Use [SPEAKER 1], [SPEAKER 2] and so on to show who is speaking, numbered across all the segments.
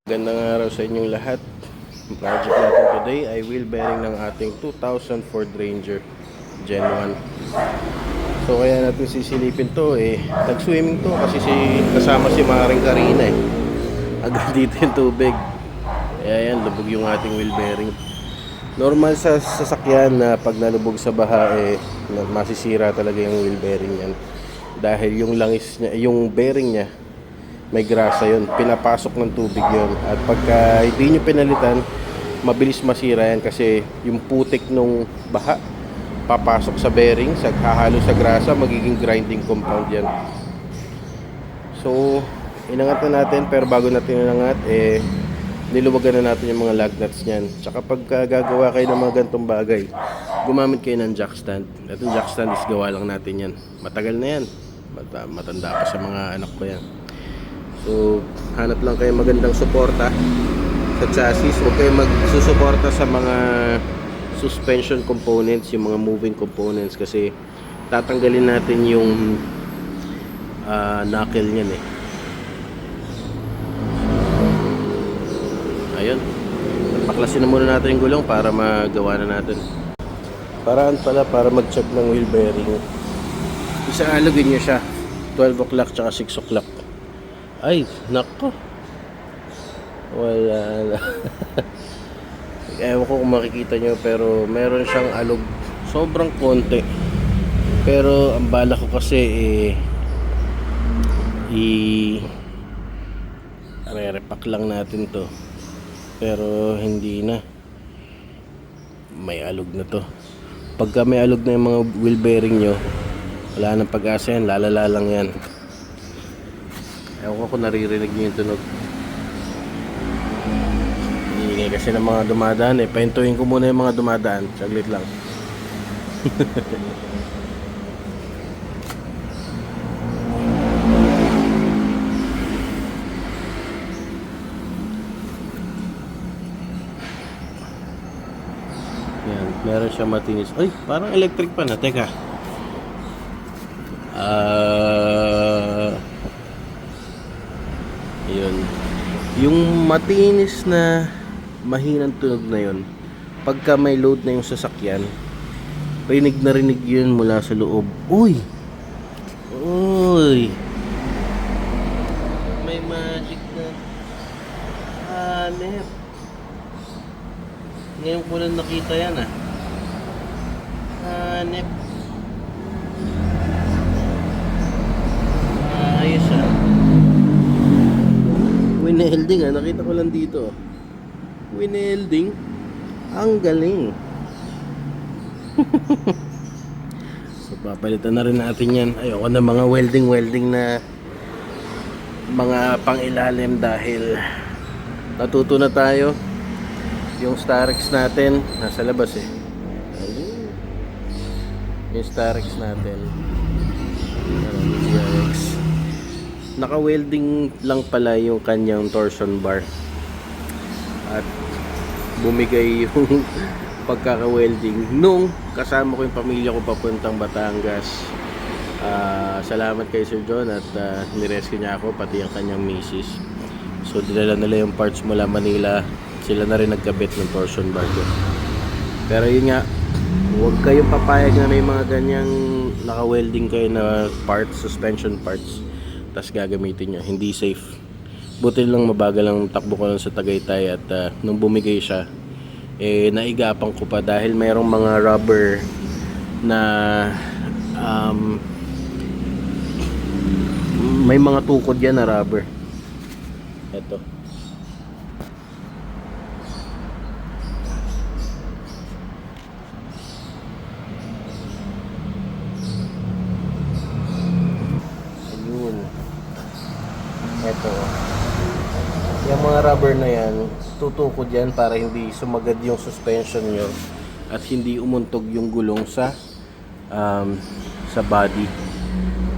[SPEAKER 1] Gandang araw sa inyong lahat. Ang project natin today ay wheel bearing ng ating 2000 Ford Ranger Gen 1. So kaya natin sisilipin to nag-swimming to kasi kasama si Maring Karina Agad dito yung tubig. Kaya yan, lubog yung ating wheel bearing. Normal sa sasakyan na pag nalubog sa baha masisira talaga yung wheel bearing yan. Dahil yung langis niya, yung bearing niya may grasa yun, pinapasok ng tubig yun. At pagka hindi nyo pinalitan, mabilis masira yan kasi yung putik nung baha papasok sa bearing, hahalo sa grasa, magiging grinding compound yan. So inangat na natin, pero bago natin inangat niluwagan na natin yung mga lug nuts nyan. Tsaka pagka gagawa kayo ng mga gantong bagay, gumamit kayo ng jack stand. Itong jack stand is gawa lang natin yan, matagal na yan, matanda pa sa mga anak ko yan. So, hanap lang kayo magandang suporta sa chassis. Huwag kayo magsusuporta sa mga suspension components, yung mga moving components, kasi tatanggalin natin yung knuckle niyan Ayun. Paklasin na muna natin yung gulong para magawa na natin. Paraan pala para mag-check ng wheel bearing. Isaalugin nyo siya 12 o'clock tsaka 6 o'clock. Ay, nako. Wala na. Ewan ko kung makikita nyo, pero meron siyang alog. Sobrang konti. Pero ang bala ko kasi repack lang natin to. Pero hindi na. May alog na to. Pagka may alog na yung mga wheel bearing nyo, wala nang pag-asa yan, lalala lang yan. Ewan ko kung naririnig nyo yung tunog. Iingay kasi ng mga dumadaan Pahintuin ko muna yung mga dumadaan. Saglit lang. Yan, meron siya matinis. Ay, parang electric pa na. Teka. Yun. Yung matinis na mahinang tunog na yun, pagka may load na yung sasakyan, rinig na rinig yun mula sa loob. Uy! Uy! May magic na hanep. Ngayon ko lang nakita yan hanep. Ayos winelding nakita ko lang dito. Winelding, ang galing. So papalitan na rin natin yan. Ayoko na mga welding na mga pang-ilalim dahil natuto na tayo. Yung Starex natin nasa labas yung Starex natin naka-welding lang pala yung kanyang torsion bar at bumigay yung pagkaka-welding nung kasama ko yung pamilya ko papuntang Batangas. Salamat kay Sir John at nirescue niya ako, pati ang kanyang misis. So dinala nila yung parts mula Manila, sila na rin nagkabit ng torsion bar ko. Pero yun nga, huwag kayong papayag na may mga ganyang naka-welding kayo na parts, suspension parts, tas gagamitin nyo, hindi safe. Buti lang mabagal ang takbo ko lang sa Tagaytay at nung bumigay siya naigapang ko pa dahil mayroong mga rubber na may mga tukod yan na rubber. Ito yung mga rubber na yan, tutukod yan para hindi sumagad yung suspension nyo at hindi umuntog yung gulong sa body.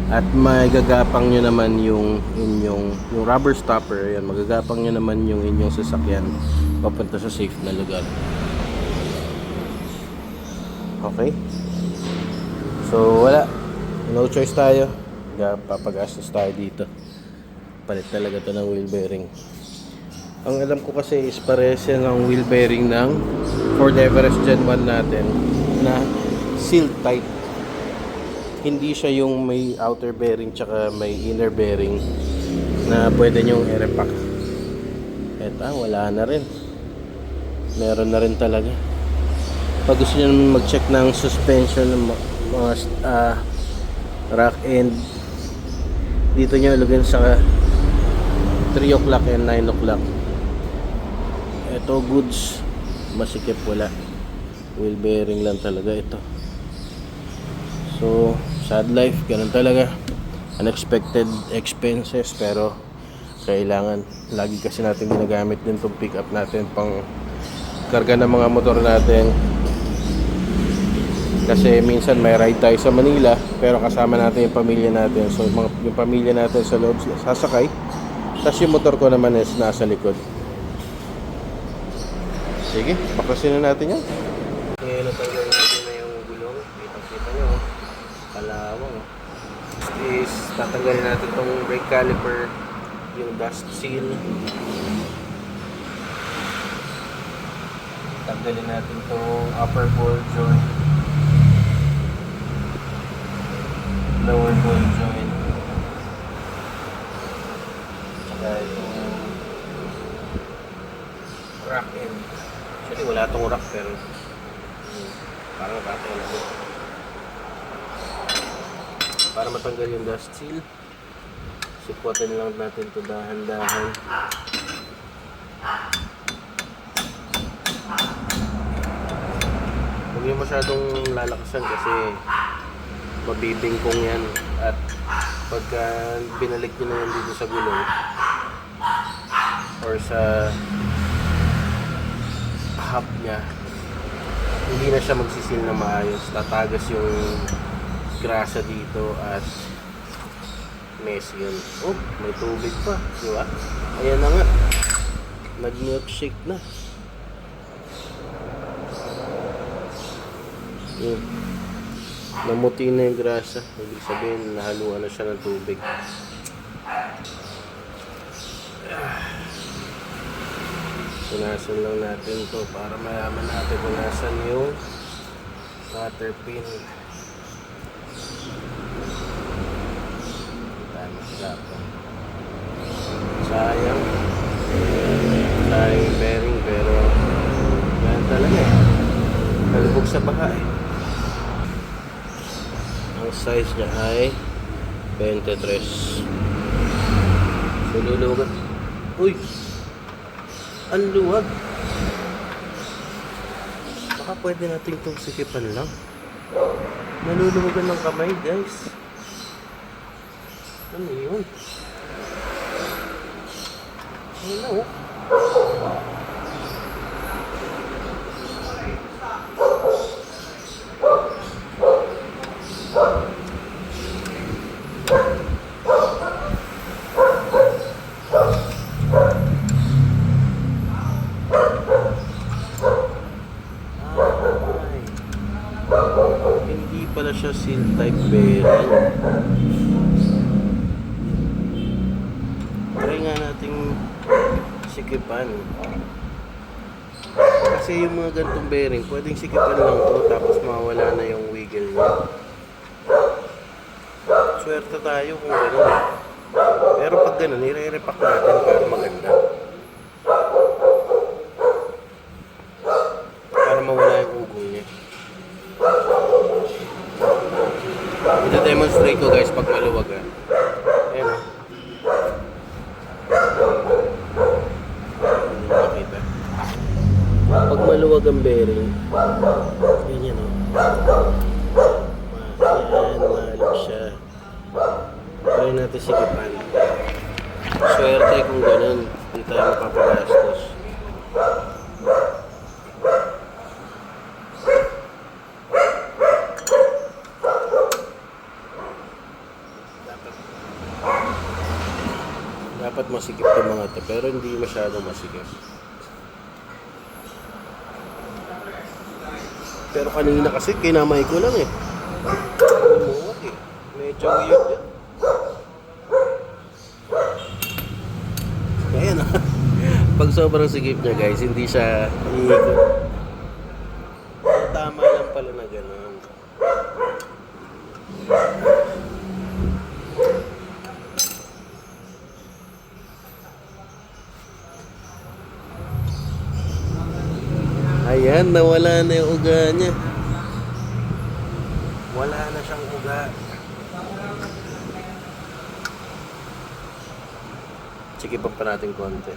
[SPEAKER 1] At magagapang nyo naman yung rubber stopper, yan, magagapang nyo naman yung inyong sasakyan papunta sa safe na lugar. Okay? So wala, no choice tayo, papagastos tayo dito. Palit talaga to ng wheel bearing. Ang alam ko kasi is parehas yan ang wheel bearing ng Ford Everest Gen 1 natin na sealed tight. Hindi siya yung may outer bearing tsaka may inner bearing na pwede nyong i-repack. Eto, wala na rin. Meron na rin talaga. Pag gusto nyo naman mag-check ng suspension ng mga rack end, dito nyo ilagay sa 3 o'clock and 9 o'clock. Ito goods, masikip, wala. Wheel bearing lang talaga ito. So sad life, ganun talaga. Unexpected expenses, pero kailangan. Lagi kasi natin ginagamit din itong pick up natin pang karga ng mga motor natin. Kasi minsan may ride tayo sa Manila, pero kasama natin yung pamilya natin. So yung pamilya natin sa loob sasakay, tapos yung motor ko naman is nasa likod. Sige, baklasin na natin yan. Ngayon natanggal natin na yung gulong. Kita nyo, kalawang. Is tatanggalin natin itong brake caliper, yung dust seal. Tanggalin natin itong upper ball joint, lower ball joint, saka itong rack end. Actually wala itong rack, pero parang nakatayo na ito. Para matanggal yung dust seal, sukutin lang natin ito dahan-dahan. Huwag yung masyadong lalakasan kasi mabibingkong yan, at pagka binalik nyo na yan dito sa gulong or sa hub nya, hindi na siya magsisil na maayos. Tatagas yung grasa dito at messy yun. Oh, may tubig pa, di ba? Ayan na nga, nag-milkshake na. Yun, namuti na yung grasa. Ibig sabihin, nahaluan na siya ng tubig. Punasan lang natin to para malaman natin kung nasan yung water pin. Sayang yung bearing, pero yan talaga eh, nalubog sa baha eh. Ang size niya ay 23. So luluwagan. Uy, ang luwag. Baka pwede natin itong sikipan lang. Naluluwagan ng kamay, guys. Ano yun? Ano? Hindi pala siya seal type bearing. Try nga nating sikipan. Kasi yung mga ganitong bearing, pwedeng sikipan lang to tapos mawala na yung wiggle niya. Swerte tayo kung gano'n. Pero pag gano'n, i-repack natin para maganda. Para mawala yung ugong niya. Ito-demonstrate ko guys pag maluwag ha. Ayan o. Nakita. Pag maluwag ang bearing, ganyan o. Yan, mahalog siya. Try natin sikipan. Swerte kung ganun, hindi tayo mapapagastos. Dapat masikip itong mga ito, pero hindi masyadong masikip. Pero kanina kasi kinamay ko lang eh. Lumuwag eh. Medyo weird yan. Ayan ah. Pag sobrang sigip niya guys, hindi siya iikot. Tama lang pala na gano'n. Ayan, nawala na yung uga niya. Wala na siyang uga. Sikipan pa natin konti.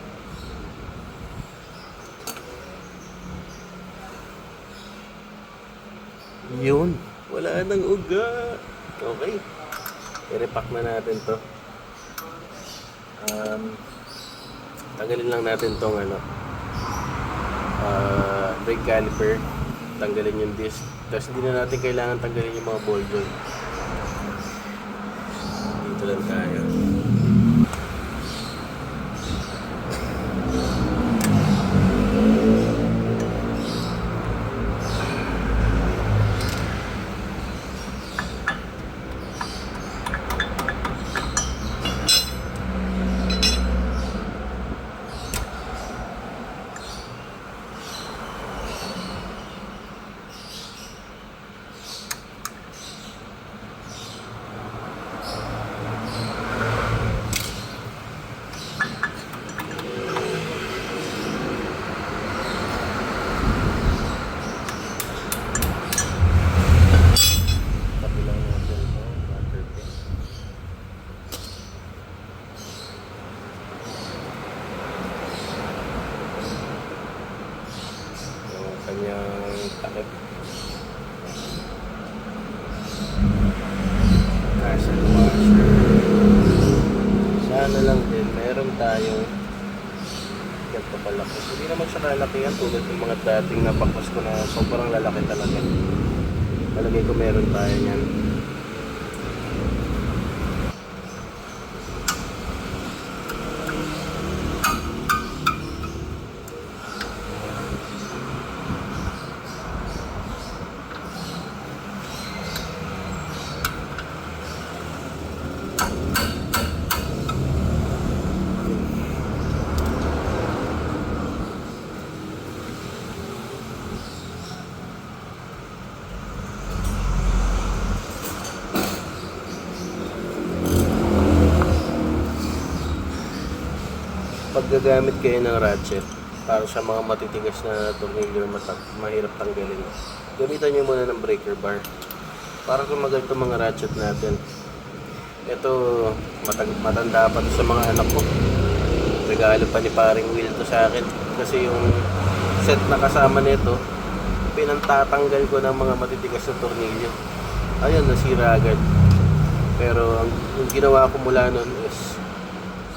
[SPEAKER 1] Yun, wala nang uga. Okay. I-repack na natin to. Tanggalin lang natin tong brake caliper. Tanggalin yung disc. Tapos hindi na natin kailangan tanggalin yung mga ball joint. Dito lang tayo. Kanyang takip. Castle washer. Sana lang din meron tayong ganito palaki. Hindi naman siya kalaki yan tulad ng mga dating napakwas ko na sobrang lalaki talaga. Palagay ko meron tayo yan. Pag gagamit kayo ng ratchet para sa mga matitigas na tornilyo mahirap tanggalin, gamitan nyo muna ng breaker bar para kumagal itong mga ratchet natin. Ito matanda pa to sa mga anak ko, regalo pa ni paring Will to sa akin kasi yung set na kasama nito pinantatanggal ko ng mga matitigas na tornilyo. Ayun, nasira agad. Pero yung ginawa ko mula nun is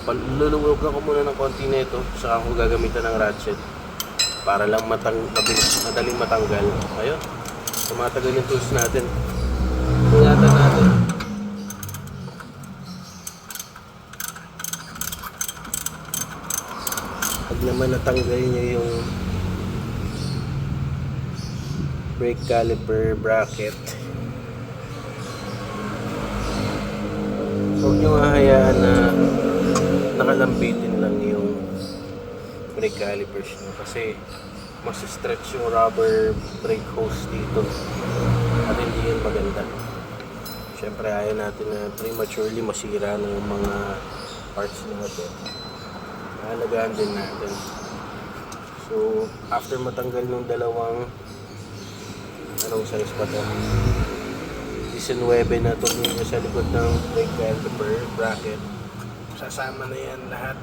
[SPEAKER 1] luluwagan ko muna ng konti na ito, saka ako gagamitan ng ratchet para lang madaling matanggal. Ayun, tumatagal yung tools natin. Ingatan natin. Pag naman natanggal nyo yung brake caliper bracket, huwag nyo hahayaan na nakalambitin lang yung brake calipers nyo kasi mas stretch yung rubber brake hose dito at hindi yun maganda. Syempre ayaw natin na prematurely masira ng mga parts natin. Mahalagaan din natin. So after matanggal ng dalawang anong size pa to, 19 na tornilyo sa likod ng brake caliper bracket, sasama na yan lahat.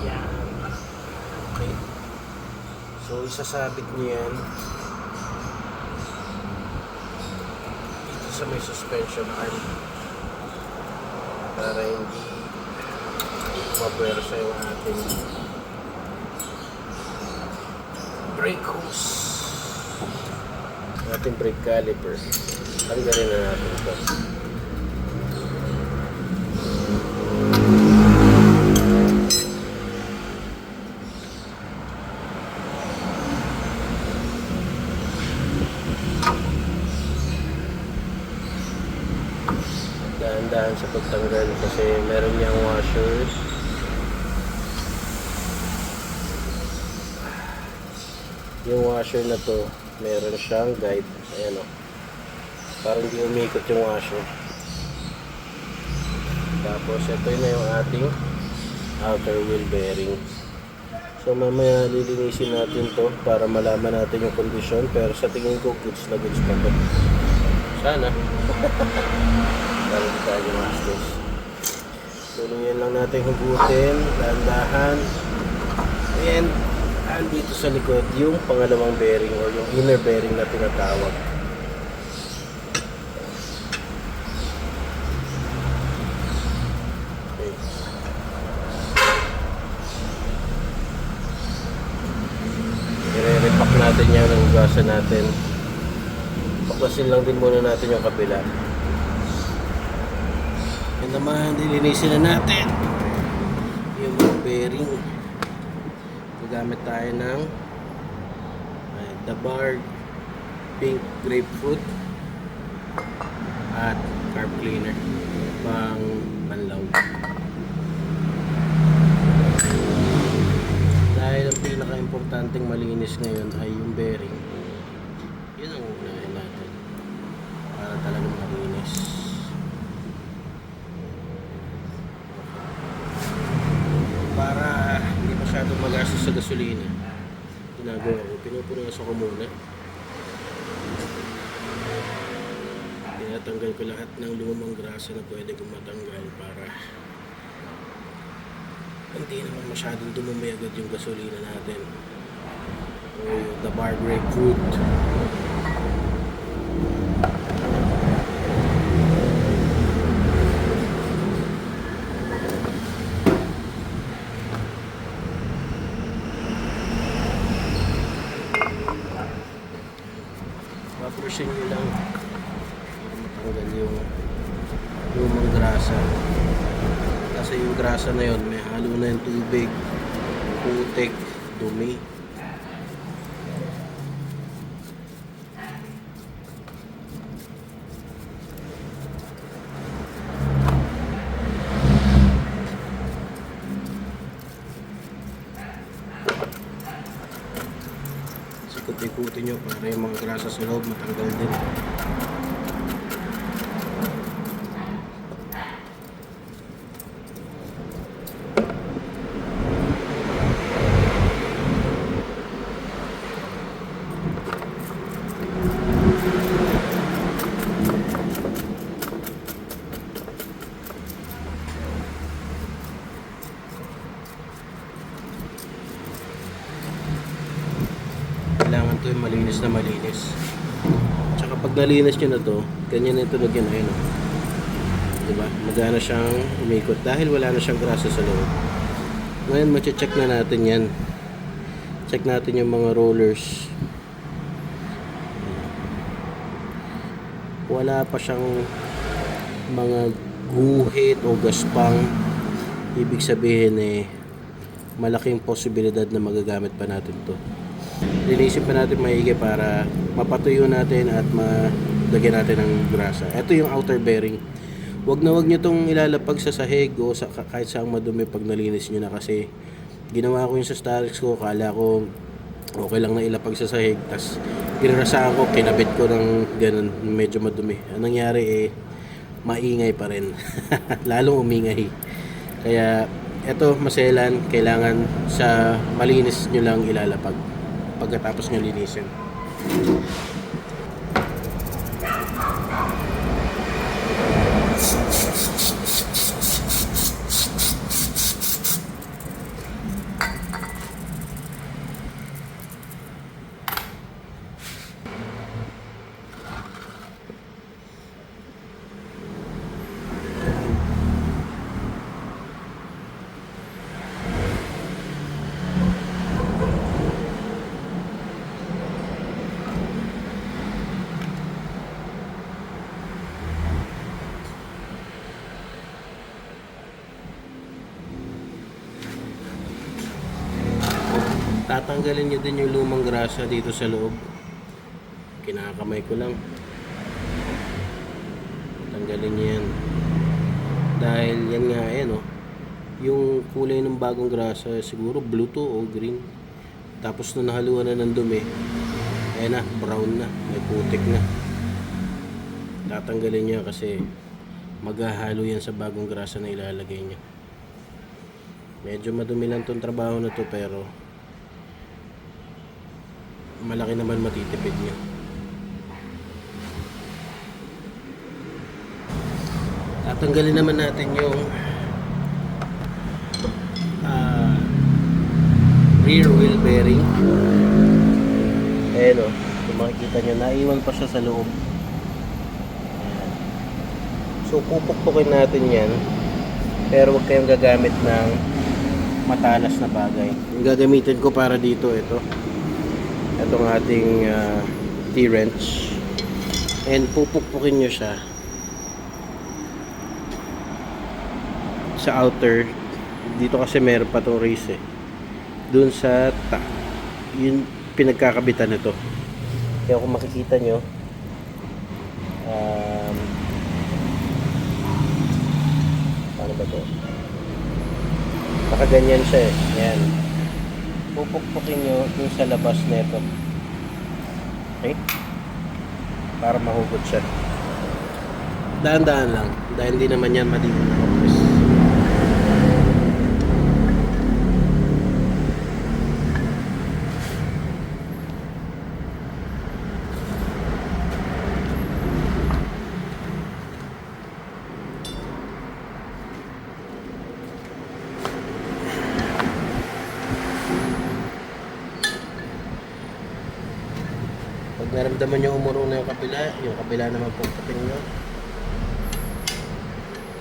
[SPEAKER 1] Yan. Okay. So isasabit niyo yan dito sa may suspension arm para hindi mapwersa yung ating brake hose, ating brake caliper. Tanggalin na natin ito. Dahan-dahan sa pagtanggal kasi meron niyang washer Yung washer na to, meron siyang guide. Ayan o. Parang hindi umikot yung washer. Tapos ito na yung ating outer wheel bearing. So mamaya lilinisin natin to para malaman natin yung kondisyon. Pero sa tingin ko goods na goods pa to. Sana. Para di tayo mastos. Tuluyan lang natin hugutin, dahan-dahan. And andito sa likod yung pangalawang bearing or yung inner bearing na tinatawag. Okay. I-repack natin yan, hugasan natin. Baklasin lang din muna natin yung kabila. Yan naman, dilinisin na natin yung mga bearing. Gagamit tayo ng The Bar Pink Grapefruit at carb cleaner pang panlaw. Dahil ang pinaka-importanting malinis ngayon ay yung bearing. Yun ang unahin natin para talagang malinis. Para hindi masyadong magastos sa gasolina, ginagawa ko, pinupunasan ko muna. Tinatanggal ko lahat ng lumang grasa na pwede kong matanggal para hindi naman masyadong dumumi agad yung gasolina natin. O yung The Bar Grapefruit. Papurshin nyo lang para matanggal yung lumang grasa. Kasi yung grasa na yun may halo na yung tubig, putik, dumi. Ikot-ikutin nyo para yung mga grasa sa loob matanggal din. Kailangan to yung malinis na malinis. Tsaka pag nalinis nyo na to, ganyan na tulad yan, ayun o. Diba? Magana siyang umikot dahil wala na siyang grasa sa loob. Ngayon mache-check na natin yan. Check natin yung mga rollers. Wala pa siyang mga guhit o gaspang. Ibig sabihin malaking posibilidad na magagamit pa natin to. Linisin pa natin maigi para mapatuyo natin at malagyan natin ng grasa. Ito yung outer bearing. Wag nyo itong ilalapag sa sahig o kahit saang madumi pag nalinis nyo na, kasi ginawa ko yung sa Starex ko, kala ko okay lang na ilapag sa sahig, tas ginarasahan ko, kinabit ko ng ganun, medyo madumi. Anong nangyari maingay pa rin. Lalong umingay. Kaya eto maselan, kailangan sa malinis nyo lang ilalapag pagkatapos nyo linisin. Tatanggalin nyo din yung lumang grasa dito sa loob. Kinakamay ko lang. Tanggalin nyo yan. Dahil yan nga yung kulay ng bagong grasa siguro blue to o green. Tapos nung nahaluan na ng dumi, ayan na, brown na, may putik na. Tatanggalin niya kasi maghahalo yan sa bagong grasa na ilalagay niya. Medyo madumi lang tong trabaho na to, pero malaki naman matitipid niya. Tatanggalin naman natin yung rear wheel bearing. Ayan o, kung makikita nyo, naiwan pa siya sa loob. Ayan. So pupukpukin natin yan, pero huwag kayong gagamit ng matalas na bagay. Yung gagamitin ko para dito, itong ating T-wrench, and pupukpukin nyo siya sa outer. Dito kasi meron pa itong race dun sa yung pinagkakabitan nito. Kaya kung makikita nyo, paano ba ito? Nakaganyan siya yan. Pupukpukin nyo dun sa labas nito, okay, para mahugot siya. Daan-daan lang, dahil hindi naman yan madilim na kapis. Pag naramdaman nyo umurong na yung kabila naman pupukpukin nyo.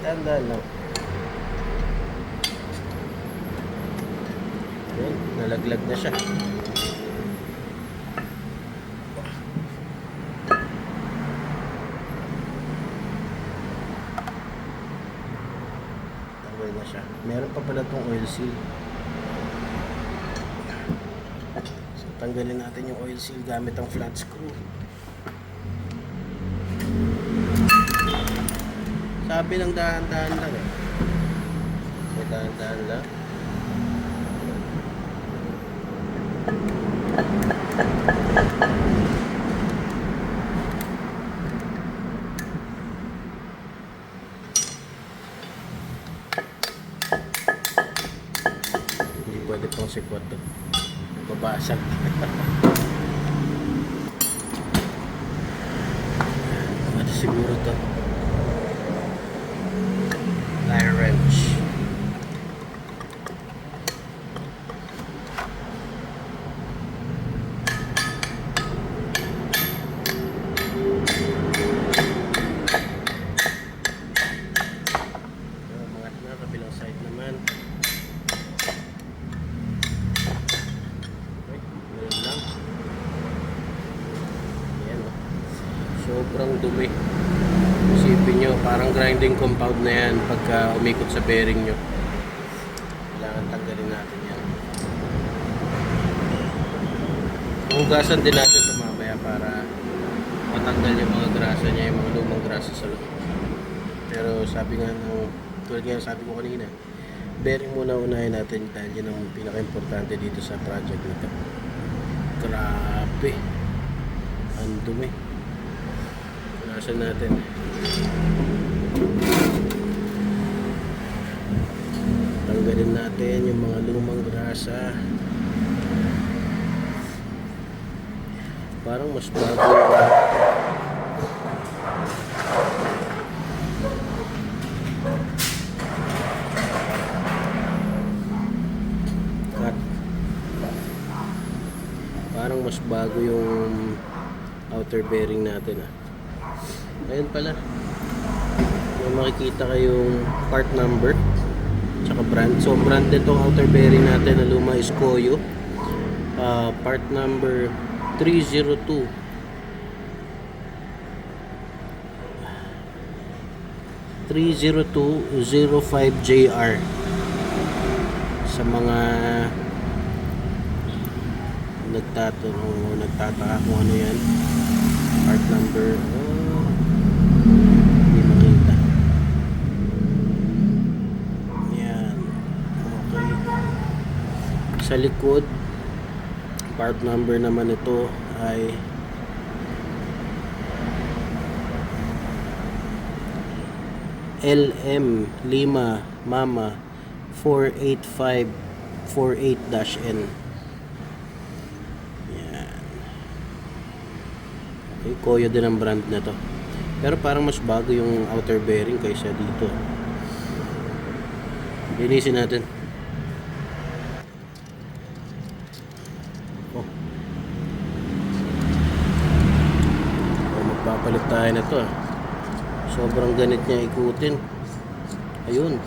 [SPEAKER 1] Tandaan lang. Ayan, nalaglag na siya. Tanggal na siya. Meron pa pala itong oil seal. So, tanggalin natin yung oil seal gamit ang flat screw. Sabi lang dahan-dahan lang So, dahan-dahan lang. Hindi pwede pang sikwat to. Babasag. Ano siguro to? Tire wrench. Umangat na, kabilang side naman. Okay, ganun lang. Ayan o. Sobrang dumi. Isipin nyo, parang grinding compound na yan pagka umikot sa bearing nyo. Kailangan tanggalin natin yan. Hugasan din natin ito mamaya para matanggal yung mga grasa niya, yung mga lumang grasa sa loob. Pero sabi nga tulad nga sabi ko kanina, bearing muna unahin natin dahil yun ang pinaka-importante dito sa project nito. Grabe, ang dumi. Punasan natin. Tanggalin natin yung mga lumang grasa. Parang mas bago parang mas bago yung outer bearing natin Ayun pala, may makikita kayong part number tsaka brand. So brand nitong outer bearing natin na luma is Koyo. Part number 302 30205JR. Sa mga nagtataka kung ano yan, part number, hindi makita. Yan, okay. Sa likod Part number naman ito ay LM5 Mama 48548-N. Yan. Okay, Koyo din ang brand na to. Pero parang mas bago yung outer bearing kaysa dito. Linisin natin. Oh. Magpapalit tayo na to. Sobrang ganit niya ikutin. Ayun.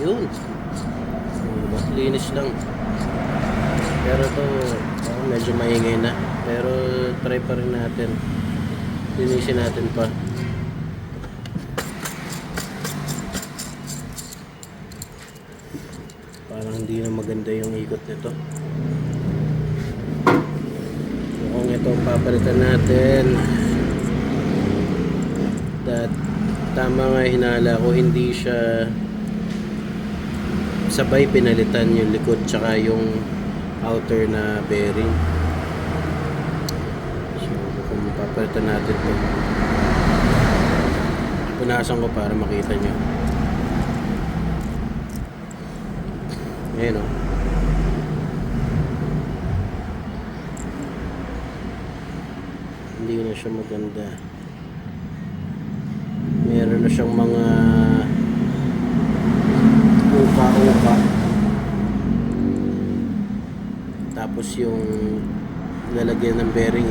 [SPEAKER 1] Yun. Diba? Linis lang. Pero to medyo maingay na. Pero try pa rin natin. Linisin natin pa. Parang hindi na maganda yung ikot nito. Kung ito papalitan natin. Tama nga hinala ko, hindi siya sabay pinalitan yung likod tsaka yung outer na bearing. So kung papalitan natin ito, punasan ko para makita nyo. Ayan o. Hindi na siya maganda. Meron na siyang mga uka-uka. Tapos yung lalagyan ng bearing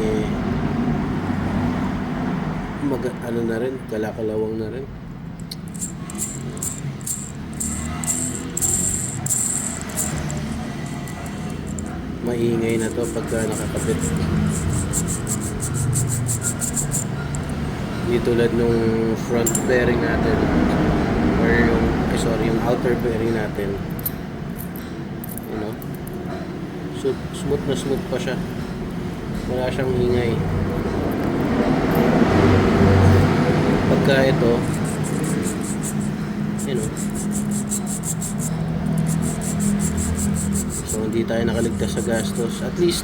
[SPEAKER 1] ano na rin, kalakalawang na rin. Maingay na to pagka nakakabit. Hindi tulad nung front bearing natin or yung outer bearing natin, you know, so, smooth pa siya, wala siyang ingay. Pagka ito, you know, so hindi tayo nakaligtas sa gastos. At least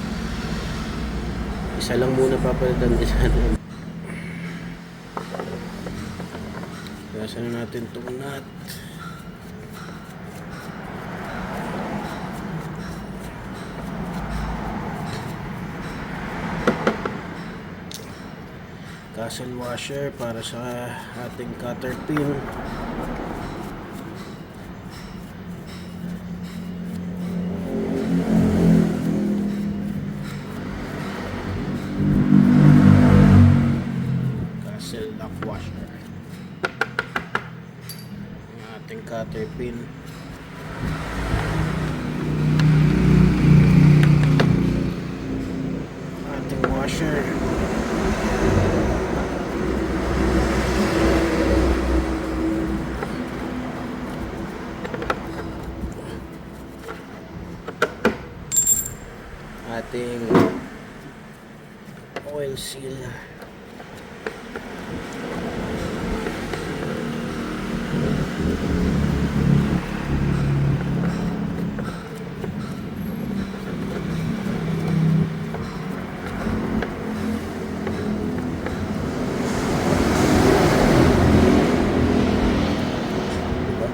[SPEAKER 1] isa lang muna papalitan din natin. Gasan na natin itong nut. Castle washer para sa ating cutter pin. Castle lock washer. Ating cutter pin. Ating washer. Ating oil seal.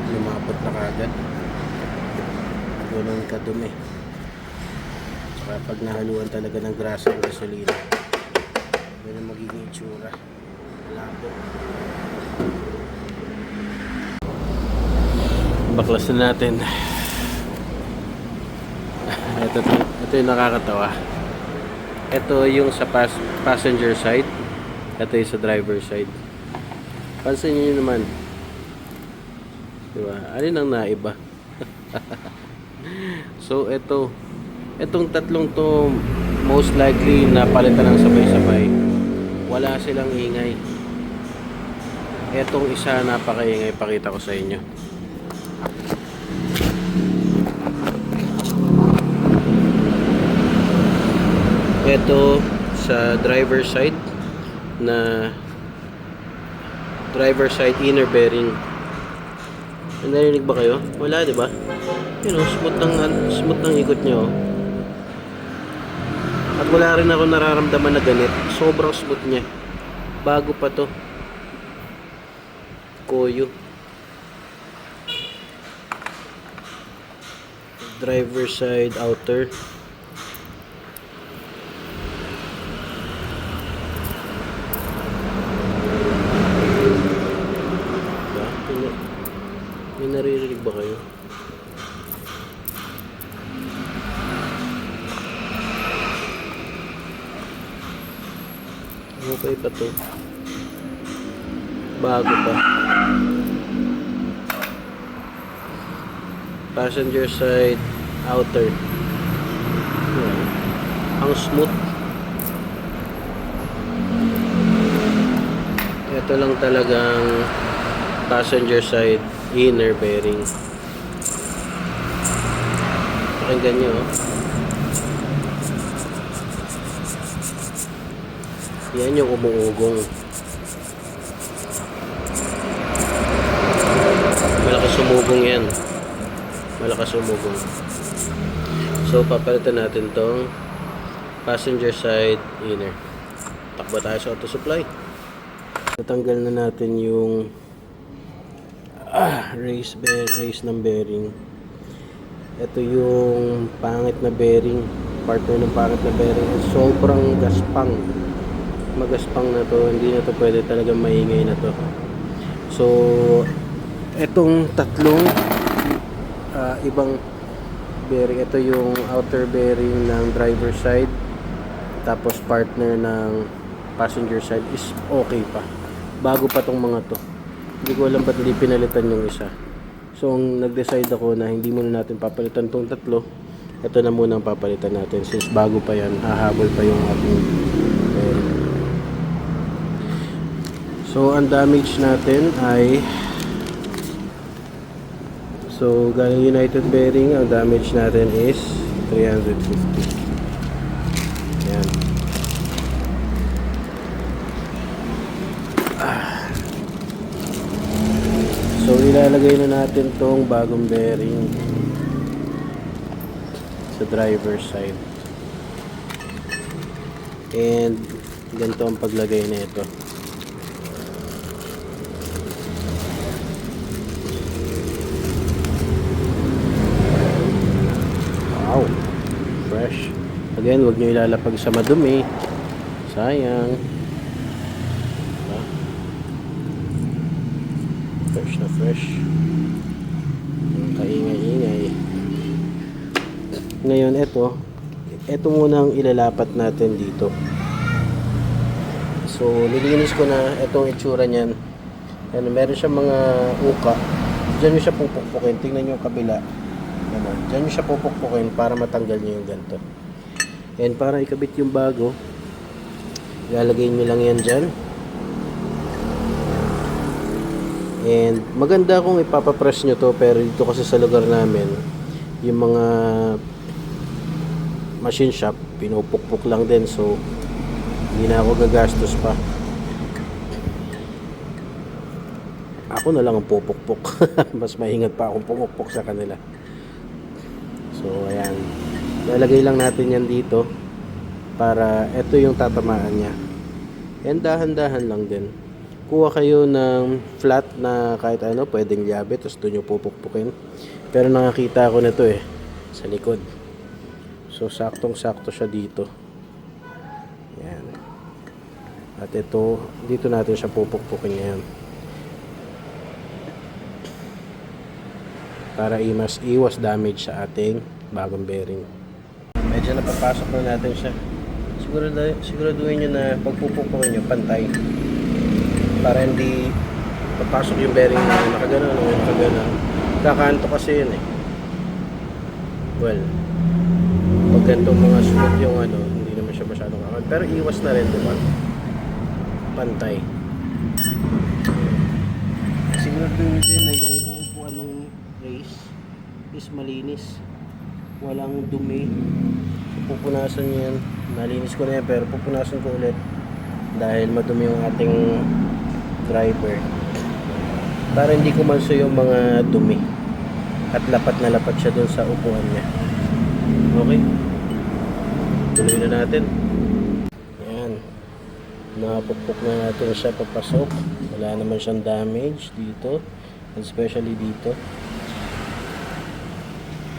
[SPEAKER 1] Lumapot na kagad. Ganun kadumi. Tsaka pag nahaluan talaga ng grasa ang gasolina, ganun magiging itsura. Labo. Baklas na natin. Ito yung nakakatawa. Ito yung sa passenger side. Ito yung sa driver side. Pansin niyo naman. Diba? Alin ang naiba? So itong tatlong to most likely napalitan ng sabay-sabay. Wala silang ingay. Etong isa napakaingay, pakita ko sa inyo. Ito sa driver side na driver side inner bearing. Narinig ba kayo? Wala, di ba? You know, smooth ng ikot nyo. At wala rin ako nararamdaman na ganit. Sobrang smooth niya. Bago pa to. Koyo. Driver side outer. May naririnig ba kayo? Okay pa to. Bago pa. Passenger side outer. Ang smooth. Ito lang talagang passenger side inner bearing. Pakinggan nyo, oh. Yan yung umuugong. Malakas sumugong yan. Malakas sumugong. So, papalitan natin tong passenger side inner. Takbo tayo sa auto supply. Natanggal na natin yung race ng bearing. Ito yung pangit na bearing, partner ng pangit na bearing. Sobrang gaspang, magaspang na to, hindi na to pwede, talagang maingay na to. So etong tatlong ibang bearing, ito yung outer bearing ng driver side, tapos partner ng passenger side is okay pa, bago pa tong mga to. Hindi ko alam ba't hindi pinalitan yung isa. So, nag-decide ako na hindi muna natin papalitan tong tatlo. Ito na muna ang papalitan natin. Since bago pa yan, hahabol pa yung ating bearing. So, ang damage natin ay... So, galing United Bearing, ang damage natin is 350. Yan. So, ilalagay na natin tong bagong bearing sa driver side. And ganito ang paglagay na ito. Wow! Fresh. Again, huwag nyo ilalapag sa madumi. Sayang. Fresh na fresh. Kaingay-ingay. Ngayon, ito muna ang ilalapat natin dito. So, nilinis ko na itong itsura niyan. Ano, meron siyang mga uka. Diyan nyo siya pupukpukin. Tingnan nyo yung kabila. Ano, diyan nyo siya pupukpukin para matanggal nyo yung ganito. And para ikabit yung bago, ilalagay nyo lang yan dyan. And maganda kung ipapapress nyo to, pero dito kasi sa lugar namin, yung mga machine shop, pinupukpuk lang din. So, hindi na ako gagastos pa. Ako na lang ang pupukpuk. Mas maingat pa akong pumukpuk sa kanila. So, ayan. Lalagay lang natin yan dito para ito yung tatamaan niya. And dahan-dahan lang din. Kuha kayo ng flat na kahit ano, pwedeng liabe, tapos doon yung pupukpukin. Pero nakakita ako nito sa likod. So, saktong-sakto siya dito. Yan. At ito, dito natin siya pupukpukin ngayon. Para iwas damage sa ating bagong bearing. Medyo napapasok na natin siya. Siguraduhin nyo na pagpupukpukin nyo, pantay. Para hindi papasok yung bearing na nakagano, nakagano. Kakanto kasi yun Well, pag ganitong mga smooth yung hindi naman siya masyadong kakanto. Pero iwas na rin, diba? Pantay. Siguraduhin din na yung upuan ng race is malinis. Walang dumi. Pupunasan nyo yan. Nalinis ko na yan, pero pupunasan ko ulit. Dahil madumi yung ating driver, para hindi kumanso yung mga dumi at lapat na lapat siya dun sa upuan niya. Okay? Tuloy na natin. Ayan. Napukpok na natin siya papasok. Wala naman siyang damage dito. Especially dito.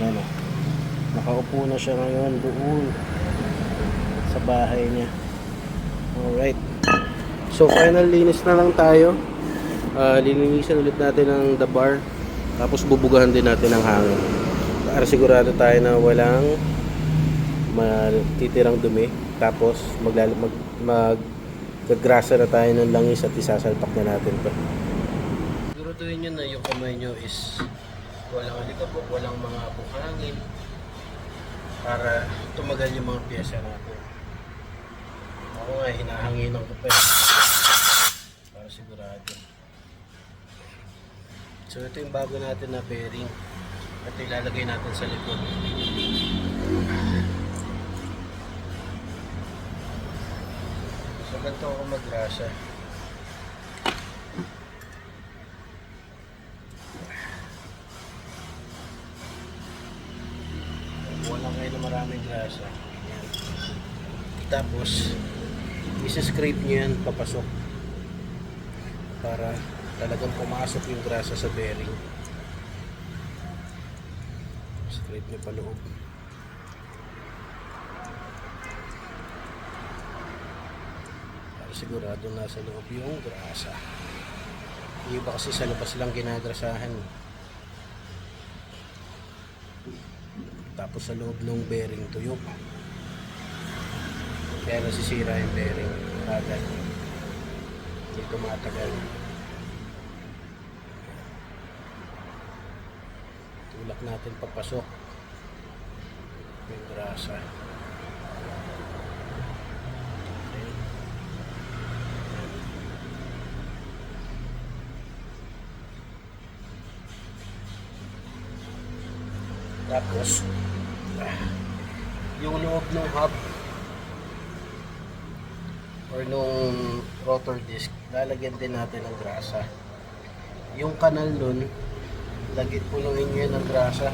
[SPEAKER 1] Ayan o. Nakaupo na siya ngayon doon sa bahay niya. Alright. So final linis na lang tayo. Lilinisan ulit natin ang the bar. Tapos bubugahan din natin ang hangin. Para sigurado tayo na walang matitirang dumi. Tapos maggagrasa na tayo ng langis at isasalpak na natin to. Siguraduhin nyo na yung kamay nyo is walang alikabok, walang mga buhangin para tumagal yung mga pyesa natin. Ako nga, hinahanginan ko pa para sigurado. So ito yung bago natin na bearing at ilalagay natin sa likod. So ganito ako magrasa. Wala kayo na maraming grasa. Ayan. Tapos isa-scrape nyo yan papasok para talagang pumasok yung grasa sa bearing. Scrape nyo pa loob. Para sigurado nasa loob yung grasa. Yung iba kasi sa labas lang ginagrasahan. Tapos sa loob ng bearing tuyo. Kaya nasisira yung bearing agad. Hindi tumatagal. Tulak natin papasok yung grasa. Okay. Tapos yung loob ng hub or nung rotor disc, lalagyan din natin ng grasa. Yung kanal nun, puluin nyo yun ng grasa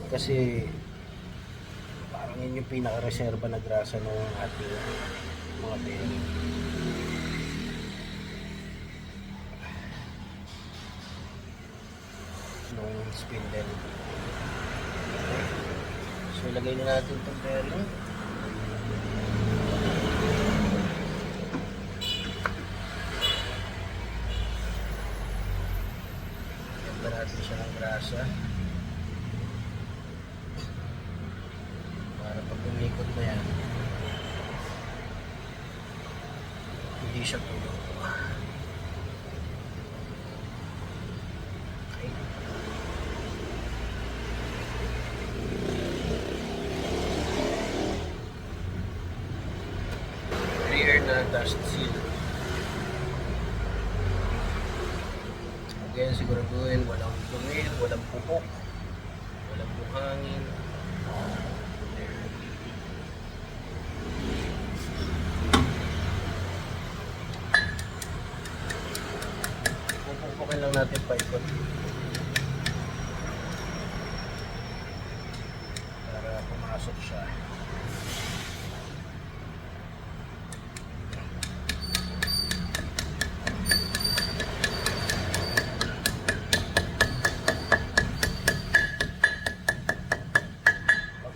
[SPEAKER 1] kasi parang yun yung pinaka-reserva na grasa ng ating mga bearing. Nung spindle. So ilagay na natin itong bearing. Natin siya ng grasa para pag umikot na yan hindi siya tulog. Okay. Clear na dust seal. Again, siguraduhin walang dumi, walang pupok, walang buhangin. Pupukin lang natin paikot para pumasok siya.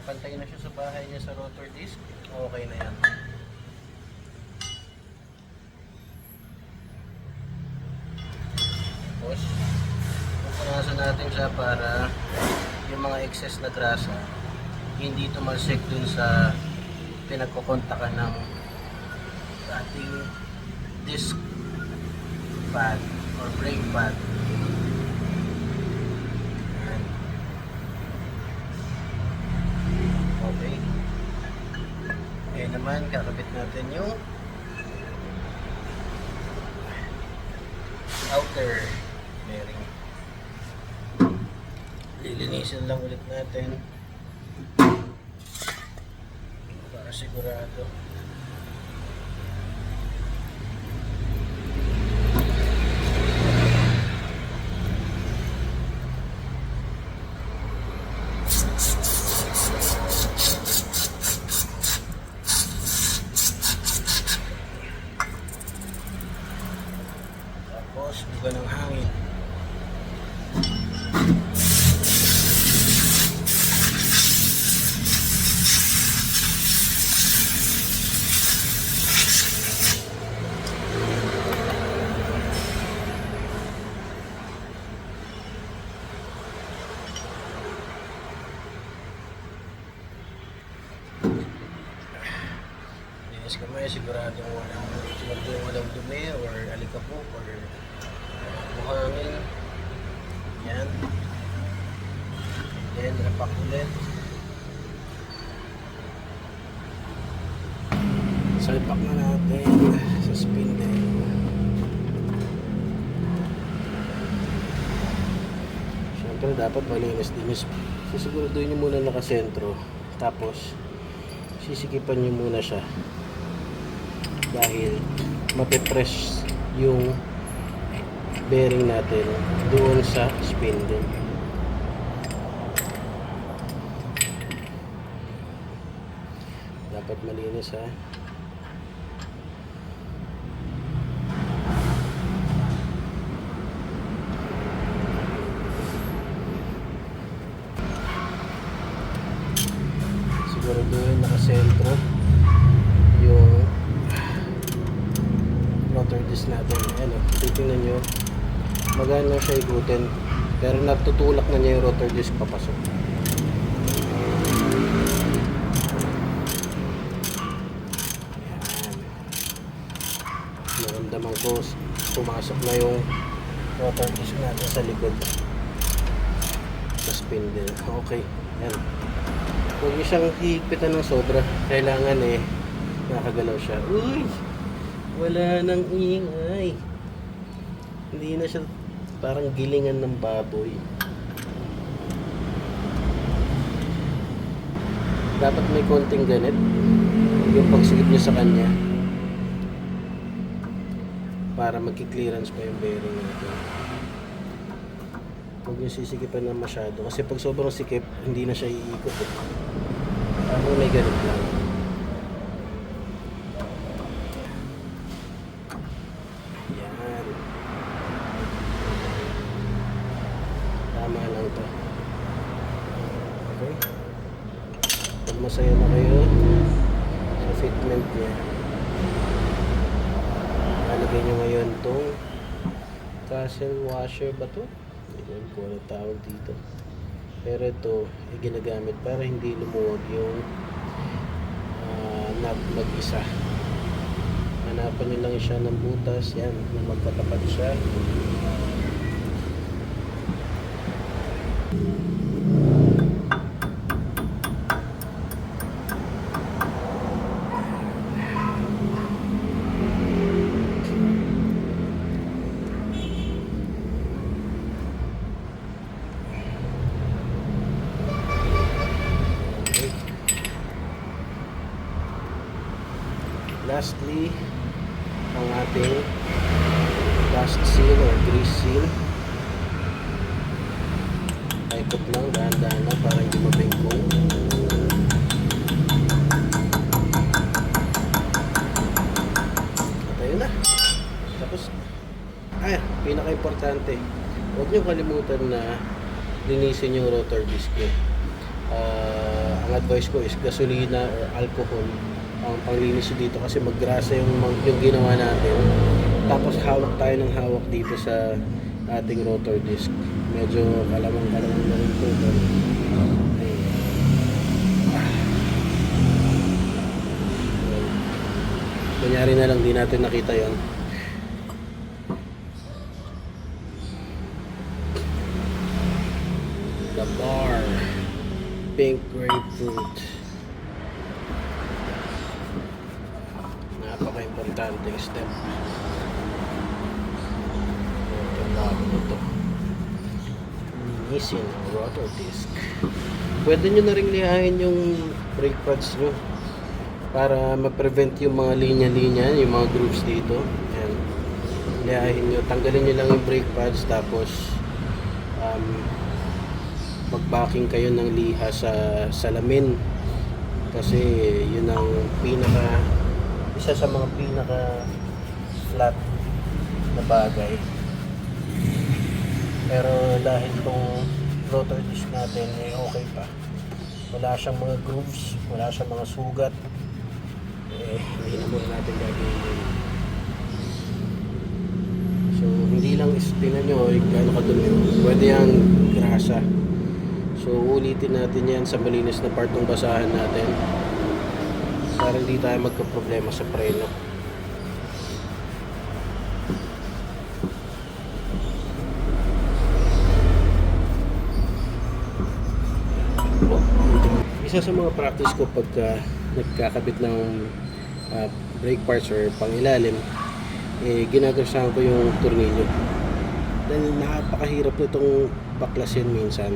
[SPEAKER 1] Pantay na siya sa bahay niya sa rotor disc, okay na yan. Tapos pupunasan natin siya para yung mga excess na grasa hindi tumalsik dun sa pinagkukontakan ng ating disc pad or brake pad. Okay. Ngayon naman, kakabit natin yung outer bearing. Lilinisin lang ulit natin para sigurado. tayo sigurado walang dumi or alikabok or buhangin. Yan. Then, rapak ulit. Salpak na natin sa spindle. Siyempre, dapat malinis din yung sisiguraduhin nyo muna nakasentro. Tapos, sisikipan nyo muna siya. Dahil, mapipress yung bearing natin doon sa spindle. Dapat malinis ha. Siguro doon nakasentro yung rotor disc natin. Ano, titingnan nyo magana siya ikutin pero natutulak na niya yung rotor disc papasok. Naramdaman ko pumasok na yung rotor disc natin sa likod sa spindle. Okay, yan. Huwag nyo siyang hihigpitan ng sobra. Kailangan nakagalaw siya. Uy! Wala nang ingay. Hindi na siya parang gilingan ng baboy. Dapat may konting ganit yung pagsigip nyo sa kanya para magki-clearance pa yung bearing natin. Huwag nyo sisikipan na masyado kasi pag sobrang sikip hindi na siya iikot Parang may ganit lang. Yan. Tama lang to. Okay. Pag masaya na kayo sa fitment niya, lalagay nyo ngayon tong castle washer ba to? Hindi ko ano tawag dito. Pero ito ginagamit para hindi lumuwag yung nut mag-isa. Hanapan nyo lang siya ng butas. Yan, na magkatapat siya. Lastly, ang ating dust seal or grease seal. Ikot lang, dahan-dahan lang para hindi mabengkong. At ayun na. Tapos, pinaka-importante, huwag nyo kalimutan na linisin yung rotor disc nyo. Ang advice ko is gasolina or alcohol ang panglinis dito kasi maggrasa yung ginawa natin. Tapos hawak tayo ng hawak dito sa ating rotor disc. Medyo kalamang-kalamang na rin po. Kunyari na lang, di natin nakita yon. The bar pink grapefruit. Napaka-importanting step. Ito. Linisin ang rotor disc. Pwede nyo na rin lihain yung brake pads nyo para ma-prevent yung mga linya-linya, yung mga grooves dito. Ayan. Lihain nyo. Tanggalin nyo lang yung brake pads tapos mag-backing kayo ng liha sa salamin kasi yun ang isa sa mga pinaka flat na bagay. Pero dahil itong rotor disc natin okay pa, wala siyang mga grooves, wala siyang mga sugat, hindi na muna natin gagawin. So hindi lang tingnan nyo gaano kadumi, pwede yung grasa. So ulitin natin yan sa malinis na part ng basahan natin. para hindi tayo magka-problema sa preno. Isa sa mga practice ko pagka nagkakabit ng brake parts or pangilalim, ginagasahan ko yung tornilyo. Dahil napakahirap nitong baklasin minsan.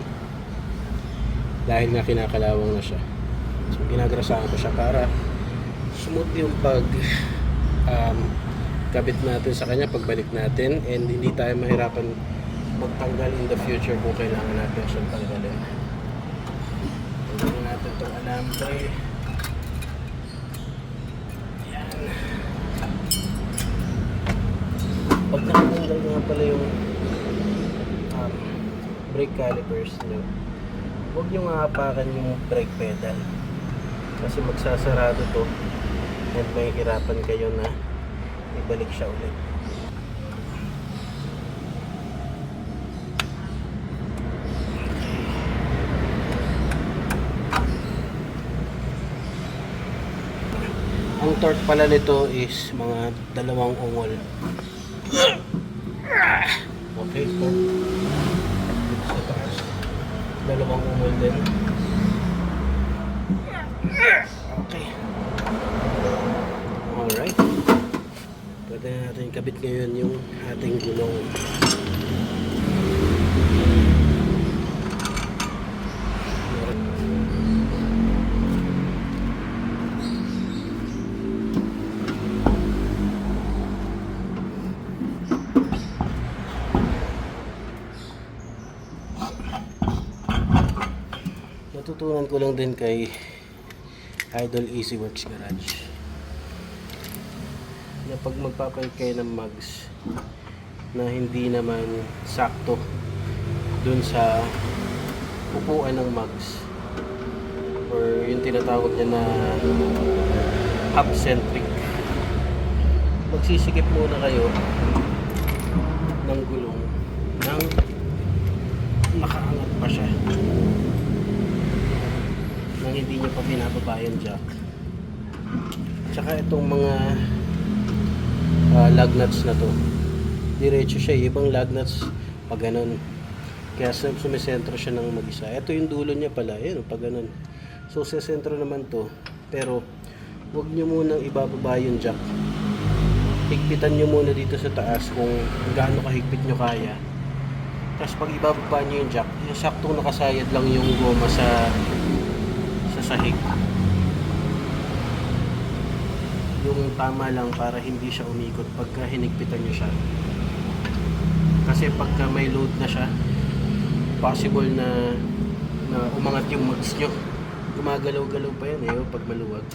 [SPEAKER 1] Dahil nga kinakalawang na siya. So ginagrasahan ko siya para smooth yung pag kabit natin sa kanya pagbalik natin, and hindi tayo mahirapan magtanggal in the future kung kailangan natin siyang tanggalin. Tanggalin natin itong alambre. Yan. Pag nakatanggal nga pala yung brake calipers nyo, huwag nyo maapakan yung brake pedal kasi magsasarado to and may hirapan kayo na ibalik siya ulit. Ang torque pala nito is mga 2 ungol. Okay, torque sa taas 2 ungol din. Okay, alright, pwede na natin kabit ngayon yung ating gulong. Natutunan ko lang din kay Idol Easy Works Garage na pag magpapalit kayo ng mugs na hindi naman sakto dun sa upuan ng mugs or yung tinatawag niya na half-centric, magsisikip muna kayo ng gulong nang nakaangat pa siya, nang hindi nyo pa pinababa yung jack. Tsaka itong mga lug nuts na to, diretso siya. Ibang lug nuts pag ganun, kaya sumisentro siya ng mag-isa. Ito yung dulo niya pala, yun, pag ganun. So sa sentro naman to, pero huwag nyo munang ibababa yung jack. Higpitan nyo muna dito sa taas kung gaano kahigpit nyo kaya. Tapos pag ibababa nyo yung jack, saktong nakasayad lang yung goma sa sahig. Yung tama lang para hindi siya umikot pagka hinigpitan nyo siya. Kasi pagka may load na siya, possible na umangat yung mugs nyo. Gumagalaw-galaw pa yan pag maluwag.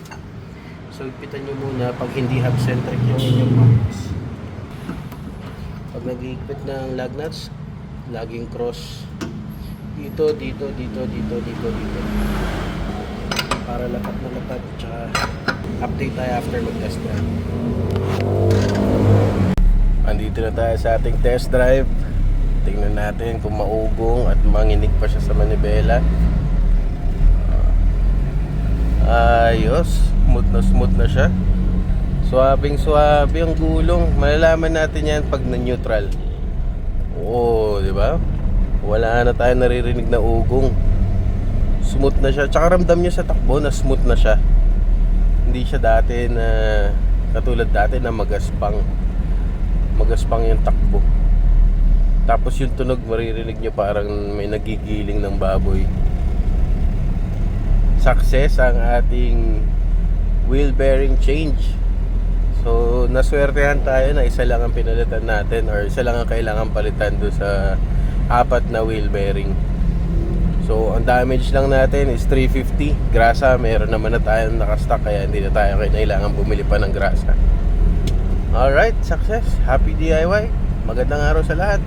[SPEAKER 1] So higpitan nyo muna pag hindi half-centric yung inyong mugs. Pag nag-higpit ng lug nuts, laging cross dito, dito, dito, dito, dito, dito, para lapat na lapat. Tsaka update tayo after mag-test drive. Andito na tayo sa ating test drive. Tingnan natin kung maugong at manginig pa siya sa manibela. Ayos, smooth na siya. Suwabing suwabe ang gulong. Malalaman natin yan pag na-neutral. Oo, di ba? Wala na tayo naririnig na ugong. Smooth na siya. Tsaka ramdam nyo sa takbo na smooth na siya. Hindi siya dati na katulad dati na magaspang yung takbo. Tapos yung tunog maririnig nyo parang may nagigiling ng baboy. Success ang ating wheel bearing change. So naswertehan tayo na isa lang ang pinalitan natin, or isa lang ang kailangan palitan do sa 4 na wheel bearing. So ang damage lang natin is 350. Grasa meron naman na tayong nakastock, kaya hindi na tayo kailangan bumili pa ng grasa. Alright, success. Happy DIY. Magandang araw sa lahat.